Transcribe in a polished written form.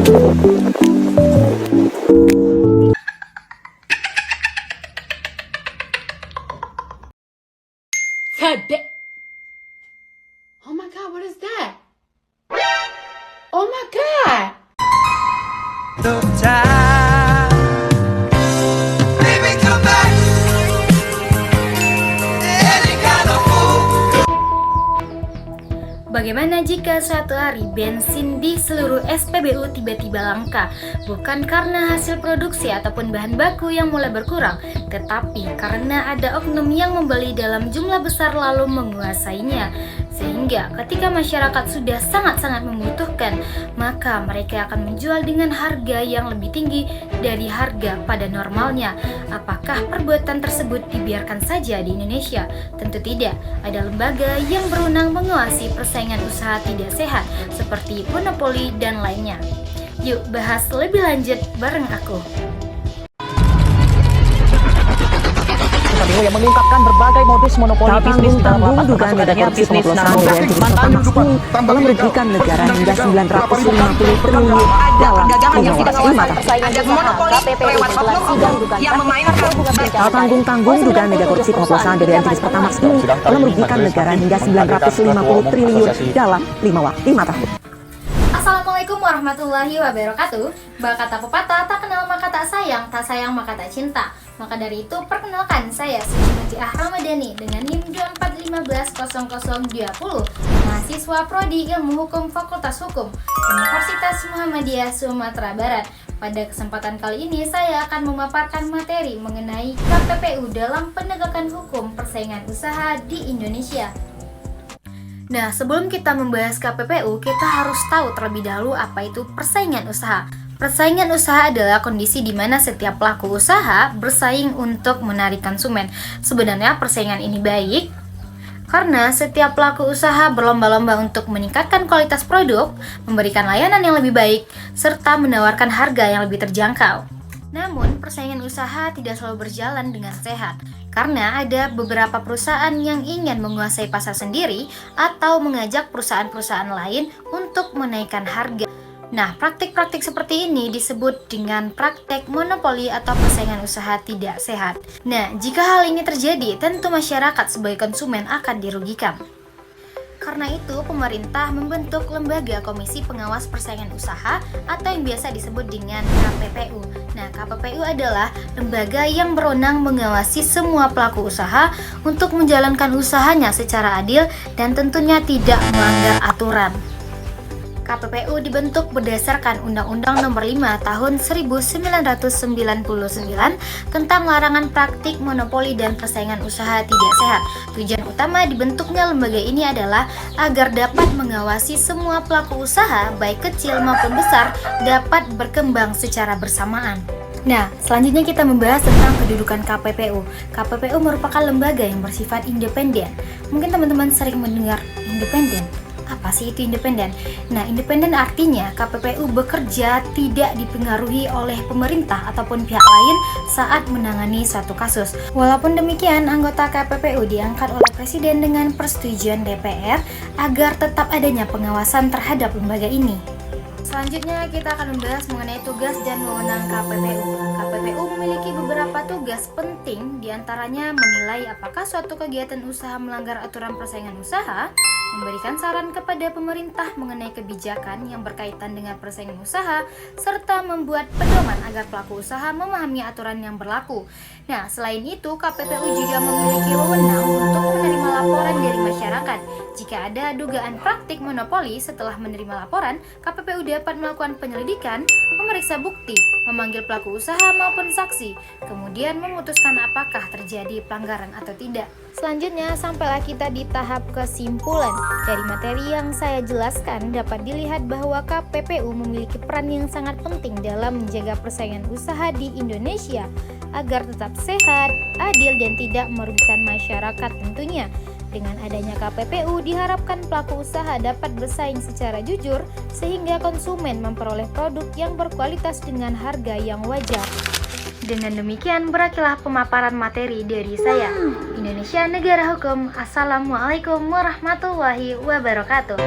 Oh my god, what is that? Oh my god! Baby, come back. Any kind of fool. Bagaimana jika suatu hari bensin di seluruh SPBU tiba-tiba langka? Bukan karena hasil produksi ataupun bahan baku yang mulai berkurang, tetapi karena ada oknum yang membeli dalam jumlah besar lalu menguasainya. Sehingga ketika masyarakat sudah sangat-sangat membutuhkan, maka mereka akan menjual dengan harga yang lebih tinggi dari harga pada normalnya. Apakah perbuatan tersebut dibiarkan saja di Indonesia? Tentu tidak. Ada lembaga yang berwenang menguasai persaingan usaha tidak sehat seperti monopoli dan lainnya. Yuk bahas lebih lanjut bareng aku. Yang mengungkapkan berbagai modus monopoli bisnis tanggung dugaan mega korupsi pengoplosan dan jenis Pertamax telah merugikan negara hingga 950 triliun dalam 5 tahun. Tanggung dugaan mega korupsi pengoplosan BBM jenis Pertamax ini telah merugikan negara hingga 950 triliun dalam 5 tahun. Assalamualaikum warahmatullahi wabarakatuh. Kata pepatah, tak kenal maka tak sayang maka tak cinta. Maka dari itu, perkenalkan saya Suci Mujiah Ramadhani dengan NIM 24150020, mahasiswa Prodi Ilmu Hukum Fakultas Hukum Universitas Muhammadiyah Sumatera Barat. Pada kesempatan kali ini, saya akan memaparkan materi mengenai KPPU dalam penegakan hukum persaingan usaha di Indonesia. Nah, sebelum kita membahas KPPU, kita harus tahu terlebih dahulu apa itu persaingan usaha. Persaingan usaha adalah kondisi di mana setiap pelaku usaha bersaing untuk menarik konsumen. Sebenarnya persaingan ini baik karena setiap pelaku usaha berlomba-lomba untuk meningkatkan kualitas produk, memberikan layanan yang lebih baik, serta menawarkan harga yang lebih terjangkau. Namun, persaingan usaha tidak selalu berjalan dengan sehat, karena ada beberapa perusahaan yang ingin menguasai pasar sendiri atau mengajak perusahaan-perusahaan lain untuk menaikkan harga. Nah, praktik-praktik seperti ini disebut dengan praktek monopoli atau persaingan usaha tidak sehat. Nah, jika hal ini terjadi, tentu masyarakat sebagai konsumen akan dirugikan. Karena itu, pemerintah membentuk lembaga Komisi Pengawas Persaingan Usaha atau yang biasa disebut dengan KPPU. Nah, KPPU adalah lembaga yang berwenang mengawasi semua pelaku usaha untuk menjalankan usahanya secara adil dan tentunya tidak melanggar aturan. KPPU dibentuk berdasarkan Undang-Undang Nomor 5 Tahun 1999 tentang larangan praktik monopoli dan persaingan usaha tidak sehat. Tujuan utama dibentuknya lembaga ini adalah agar dapat mengawasi semua pelaku usaha, baik kecil maupun besar, dapat berkembang secara bersamaan. Nah, selanjutnya kita membahas tentang kedudukan KPPU. KPPU merupakan lembaga yang bersifat independen. Mungkin teman-teman sering mendengar independen. Apa sih itu independen? Nah, independen artinya KPPU bekerja tidak dipengaruhi oleh pemerintah ataupun pihak lain saat menangani suatu kasus. Walaupun demikian, anggota KPPU diangkat oleh Presiden dengan persetujuan DPR agar tetap adanya pengawasan terhadap lembaga ini. Selanjutnya kita akan membahas mengenai tugas dan wewenang KPPU. KPPU memiliki beberapa tugas penting, diantaranya menilai apakah suatu kegiatan usaha melanggar aturan persaingan usaha, memberikan saran kepada pemerintah mengenai kebijakan yang berkaitan dengan persaingan usaha, serta membuat pedoman agar pelaku usaha memahami aturan yang berlaku. Nah, selain itu, KPPU juga memiliki wewenang untuk menerima laporan dari masyarakat. Jika ada dugaan praktik monopoli, setelah menerima laporan, KPPU dapat melakukan penyelidikan, memeriksa bukti, memanggil pelaku usaha maupun saksi, kemudian memutuskan apakah terjadi pelanggaran atau tidak. Selanjutnya, sampailah kita di tahap kesimpulan. Dari materi yang saya jelaskan, dapat dilihat bahwa KPPU memiliki peran yang sangat penting dalam menjaga persaingan usaha di Indonesia agar tetap sehat, adil, dan tidak merugikan masyarakat tentunya. Dengan adanya KPPU, diharapkan pelaku usaha dapat bersaing secara jujur sehingga konsumen memperoleh produk yang berkualitas dengan harga yang wajar. Dengan demikian, berakhirlah pemaparan materi dari saya. Indonesia Negara Hukum. Assalamualaikum warahmatullahi wabarakatuh.